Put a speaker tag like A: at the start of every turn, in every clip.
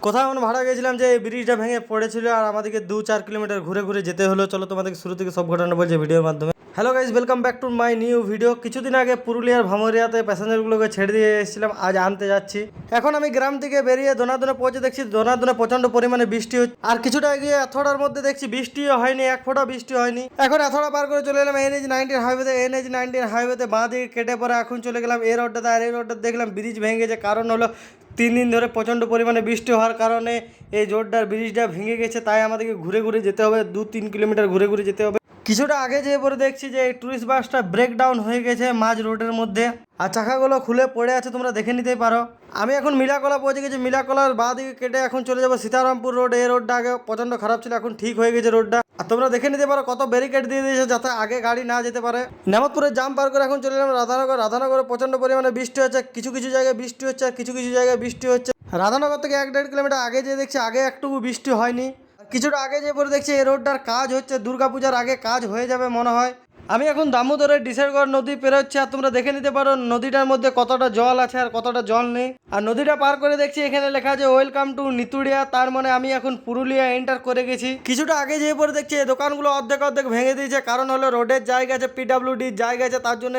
A: কোথাও আমরা ভাড়া গেছিলাম যে এই ব্রিজটা ভেঙে পড়েছিল আর আমাদেরকে 2-4 কিলোমিটার ঘুরে ঘুরে যেতে হলো। চলো তোমাদেরকে শুরু থেকে সব ঘটনা বলছি ভিডিওর মাধ্যমে। Hello guys, welcome back to my new video. কিছুদিন আগে পুরুলিয়ার ভামরিয়াতে প্যাসেঞ্জারগুলোকে ছেড়ে দিয়ে এসেছিলাম, আজ আনতে যাচ্ছি। এখন আমি গ্রাম থেকে বেরিয়ে দোনাদোনা পৌঁছে দেখছি দোনাদোনা প্রচন্ড পরিমাণে বৃষ্টি হচ্ছে। আর কিছুটা এগিয়ে এথোড়ার মধ্যে দেখছি বৃষ্টিও হয়নি, এক ফোঁটা বৃষ্টি হয়নি। এখন এথোড়া পার করে চলে এলাম NH-19 হাইওয়েতে। NH-19 হাইওয়েতে বাঁ দিকে কেটে পরে এখন চলে গেলাম এই রোডটাতে। আর এই রোডটা দেখলাম ব্রিজ ভেঙে গেছে, কারণ হলো 3 দিন ধরে প্রচণ্ড পরিমাণে বৃষ্টি হওয়ার কারণে এই রোডটার ব্রিজটা ভেঙে গেছে। তাই আমাদেরকে ঘুরে ঘুরে যেতে হবে, 2-3 কিলোমিটার ঘুরে ঘুরে যেতে হবে। কিছুটা আগে যেয়ে পরে দেখছি যে এই টুরিস্ট বাসটা ব্রেকডাউন হয়ে গেছে মাঝ রোডের মধ্যে, আর চাকাগুলো খুলে পড়ে আছে, তোমরা দেখে নিতেই পারো। আমি এখন মিলাকলা পৌঁছে গেছি। মিলাকলার বাঁ দিকে কেটে এখন চলে যাবো সীতারামপুর রোড। এই রোডটা আগে প্রচণ্ড খারাপ ছিল, এখন ঠিক হয়ে গেছে রোডটা। আর তোমরা দেখে নিতে পারো কত ব্যারিকেড দিয়ে দিয়েছে যাতে আগে গাড়ি না যেতে পারে। নেমতপুরের জাম পার করে এখন চলে এলাম রাধানগর। রাধানগরে প্রচণ্ড পরিমাণে বৃষ্টি হচ্ছে, কিছু কিছু জায়গায় বৃষ্টি হচ্ছে আর কিছু কিছু জায়গায় বৃষ্টি হচ্ছে। রাধানগর থেকে 1-1.5 কিলোমিটার আগে যেয়ে দেখছি আগে একটু বৃষ্টি হয়নি। কিছুটা আগে যে পরে দেখছি এই রোডটার কাজ হচ্ছে, দুর্গাপূজার আগে কাজ হয়ে যাবে মনে হয়। আমি এখন দামোদরের ডিসাইডগড় নদী পেরোচ্ছি, আর তোমরা দেখে নিতে পারো নদীটার মধ্যে কতটা জল আছে আর কতটা জল নেই। আর নদীটা পার করে দেখছি এখানে লেখা আছে ওয়েলকাম টু নিতুড়িয়া, তার মানে আমি এখন পুরুলিয়া এন্টার করে গেছি। কিছুটা আগে যেয়ে পরে দেখছি এই দোকানগুলো অর্ধেক অর্ধেক ভেঙে দিয়েছে, কারণ হলো রোডের জায়গা আছে, PWDর জায়গা আছে, তার জন্য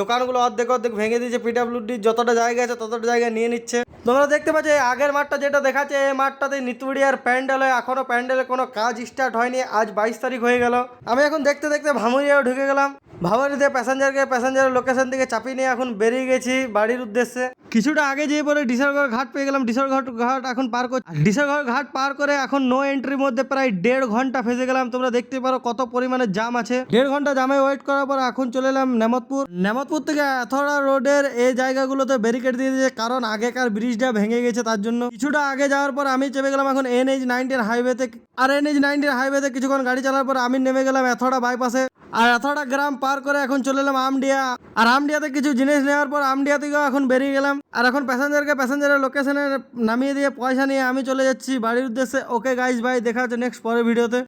A: দোকানগুলো অর্ধেক অর্ধেক ভেঙে দিয়েছে। PWDর যতটা জায়গা আছে ততটা জায়গা নিয়ে নিচ্ছে। তোমরা দেখতে পাচ্ছ এই আগের মাঠটা যেটা দেখাচ্ছে, এই মাঠটাতে নিতুড়িয়ার প্যান্ডেল হয়। এখনো প্যান্ডেলে কোনো কাজ স্টার্ট হয়নি, আজ 22 তারিখ হয়ে গেল। আমি এখন দেখতে দেখতে ভামুরিয়াও ঢুকে গেলাম। ভামুরিয়াতে প্যাসেঞ্জারের লোকেশন থেকে চাপিয়ে নিয়ে এখন বেরিয়ে গেছি বাড়ির উদ্দেশ্যে। কিছুটা আগে যেয়ে পরে ডিসারগড় ঘাট পেয়ে গেলাম। ডিসারগড় ঘাট এখন পার করে ডিসারগড় ঘাট পার করে এখন নো এন্ট্রির মধ্যে প্রায় 1.5 ঘন্টা ফেসে গেলাম। তোমরা দেখতে পারো কত পরিমাণে জাম আছে। 1.5 ঘন্টা জামে ওয়েট করার পর এখন চলে এলাম নেমতপুর। নেমতপুর থেকে এথোড়া রোডের এই জায়গাগুলোতে ব্যারিকেড দিয়ে দিয়েছে, কারণ আগেকার ব্রিজটা ভেঙে গেছে তার জন্য। কিছুটা আগে যাওয়ার পর আমি চেপে গেলাম এখন NH-19 হাইওয়েতে। আর NH-19 হাইওয়েতে কিছুক্ষণ গাড়ি চালার পর আমি নেমে গেলাম এথোড়া বাইপাসে। আর এথোড়া গ্রাম পার করে এখন চলে এলাম আমডিয়া। আর আমডিয়াতে কিছু জিনিস নেওয়ার পর আমডিয়া থেকেও এখন বেরিয়ে গেলাম। আর এখন প্যাসেঞ্জারের লোকেশনে নামিয়ে দিয়ে পয়সা নিয়ে আমি চলে যাচ্ছি বাড়ির উদ্দেশ্যে। ওকে গাইজ, বাই, দেখা হচ্ছে নেক্সট পরের ভিডিওতে।